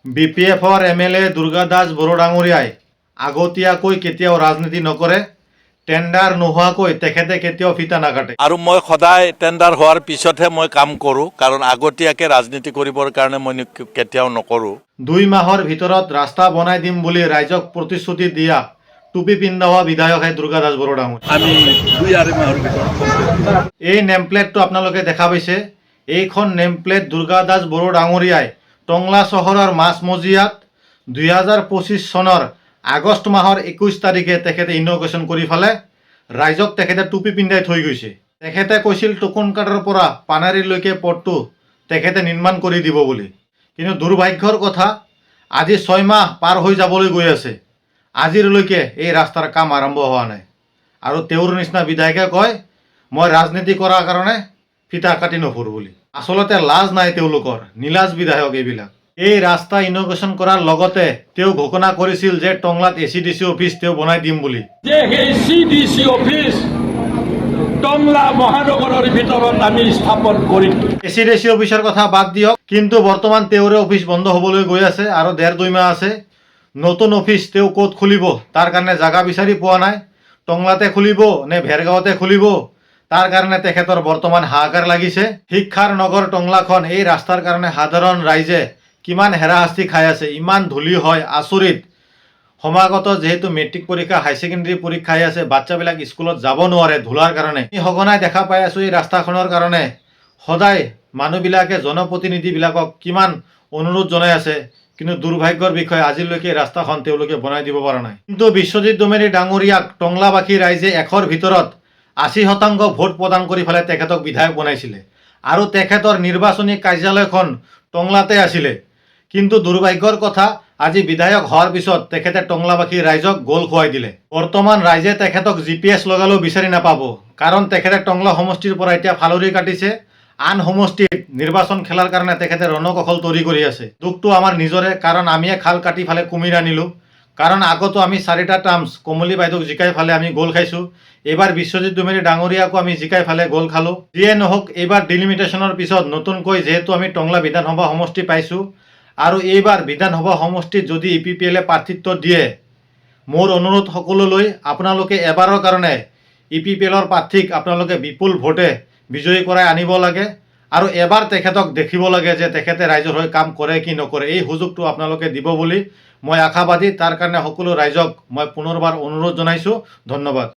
বিপিএফৰ এমএলএ দুৰ্গা দাস বড়ো ডাঙৰীয়াই আগতীয়াকৈ কেতিয়াও ৰাজনীতি নকৰে। টেণ্ডাৰ নোহোৱাকৈ তেখেতে কেতিয়াও ফিতা নাকাটে। আৰু মই সদায় টেণ্ডাৰ হোৱাৰ পিছতহে মই কাম কৰোঁ, কাৰণ আগতীয়াকৈ ৰাজনীতি কৰিবৰ কাৰণে মই কেতিয়াও নকৰোঁ। 2 মাহৰ ভিতৰত ৰাস্তা বনাই দিম বুলি ৰাইজক প্ৰতিশ্ৰুতি দিয়া টুপি পিন্ধা হোৱা বিধায়কহে দুৰ্গা দাস বড়ো ডাঙৰীয়া। আমি 2-2.5 মাহৰ ভিতৰত এই নেমপ্লেটটো আপোনালোকে দেখা পাইছে। এইখন নেমপ্লেট দুৰ্গা দাস বড়ো ডাঙৰীয়াই টংলা চহৰৰ মাজমজিয়াত 2025 চনৰ আগষ্ট মাহৰ 21 তাৰিখে তেখেতে ইনগ্ৰেশ্যন কৰি ফালে ৰাইজক তেখেতে টুপি পিন্ধাই থৈ গৈছে। তেখেতে কৈছিল টুকুনকাটাৰ পৰা পানাৰীলৈকে পথটো তেখেতে নিৰ্মাণ কৰি দিব বুলি। কিন্তু দুৰ্ভাগ্যৰ কথা, আজি 6 মাহ পাৰ হৈ যাবলৈ গৈ আছে, আজিলৈকে এই ৰাস্তাৰ কাম আৰম্ভ হোৱা নাই। আৰু তেওঁৰ নিচিনা বিধায়কে কয় মই ৰাজনীতি কৰাৰ কাৰণে ফিতা কাটি নফুৰোঁ বুলি। আচলতে লাজ নাই তেওঁলোকৰ, নীলাজ বিধায়ক এইবিলাক। এই ৰাস্তা ইনগ্ৰেশ্যন কৰাৰ লগতে তেওঁ ঘোষণা কৰিছিল যে টংলাত ACDC অফিচ তেওঁ বনাই দিম বুলি। যে ACDC অফিচ টংলা মহানগৰৰ ভিতৰত আমি স্থাপন কৰিম। ACDC অফিচৰ কথা বাদ দিয়ক, কিন্তু বৰ্তমান তেওঁৰে অফিচ বন্ধ হ'বলৈ গৈ আছে আৰু 1.5-2 মাহ আছে। নতুন অফিচ তেওঁ ক'ত খুলিব তাৰ কাৰণে জাগা বিচাৰি পোৱা নাই। টংলাতে খুলিব নে ভেৰগাঁৱতে খুলিব তাৰ কাৰণে তেখেতৰ বৰ্তমান হাহাকাৰ লাগিছে। শিক্ষাৰ নগৰ টংলাখন এই ৰাস্তাৰ কাৰণে সাধাৰণ ৰাইজে কিমান হেৰাশাস্তি খাই আছে, ইমান ধূলি হয়, আচৰিত। সমাগত যেহেতু মেট্ৰিক পৰীক্ষা, হাই ছেকেণ্ডেৰী পৰীক্ষাই আছে, বাচ্চাবিলাক স্কুলত যাব নোৱাৰে ধূলাৰ কাৰণে। সঘনাই দেখা পাই আছোঁ এই ৰাস্তাখনৰ কাৰণে সদায় মানুহবিলাকে জনপ্ৰতিনিধিবিলাকক কিমান অনুৰোধ জনাই আছে, কিন্তু দুৰ্ভাগ্যৰ বিষয় আজিলৈকে ৰাস্তাখন তেওঁলোকে বনাই দিব পৰা নাই। কিন্তু বিশ্বজিৎ দোমেনী ডাঙৰীয়াক টংলাবাসী ৰাইজে 100ৰ ভিতৰত 80% ভোট প্ৰদান কৰি পেলাই তেখেতক বিধায়ক বনাইছিলে আৰু তেখেতৰ নিৰ্বাচনী কাৰ্যালয়খন টংলাতে আছিলে। কিন্তু দুৰ্ভাগ্যৰ কথা, আজি বিধায়ক হোৱাৰ পিছত তেখেতে টংলাবাসী ৰাইজক গোল খুৱাই দিলে। বৰ্তমান ৰাইজে তেখেতক GPS লগালেও বিচাৰি নাপাব, কাৰণ তেখেতে টংলা সমষ্টিৰ পৰা এতিয়া ফালৰি কাটিছে। আন সমষ্টিত নিৰ্বাচন খেলাৰ কাৰণে তেখেতে ৰণকৌশল তৈৰি কৰি আছে। দুখটো আমাৰ নিজৰে, কাৰণ আমিয়ে খাল কাটি ফালে কুমিৰ আনিলোঁ। কাৰণ আগতো আমি 4টা টাৰ্মছ কমলী বাইদেউক জিকাই ফালে আমি গোল খাইছোঁ। এইবাৰ বিশ্বজিৎ দোমেনী ডাঙৰীয়াকো আমি জিকাই ফালে গোল খালোঁ। যিয়ে নহওক, এইবাৰ ডিলিমিটেশ্যনৰ পিছত নতুনকৈ যিহেতু আমি টংলা বিধানসভা সমষ্টি পাইছোঁ আৰু এইবাৰ বিধানসভা সমষ্টিত যদি EPPL প্ৰাৰ্থিত্ব দিয়ে, মোৰ অনুৰোধ সকলোলৈ, আপোনালোকে এবাৰৰ কাৰণে EPPLৰ প্ৰাৰ্থীক আপোনালোকে বিপুল ভোটে বিজয়ী কৰাই আনিব লাগে আৰু এবাৰ তেখেতক দেখিব লাগে যে তেখেতে ৰাইজৰ হৈ কাম কৰে কি নকৰে। এই সুযোগটো আপোনালোকে দিব বুলি মই আশাবাদী। তাৰ কাৰণে সকলো ৰাইজক মই পুনৰবাৰ অনুৰোধ জনাইছোঁ। ধন্যবাদ।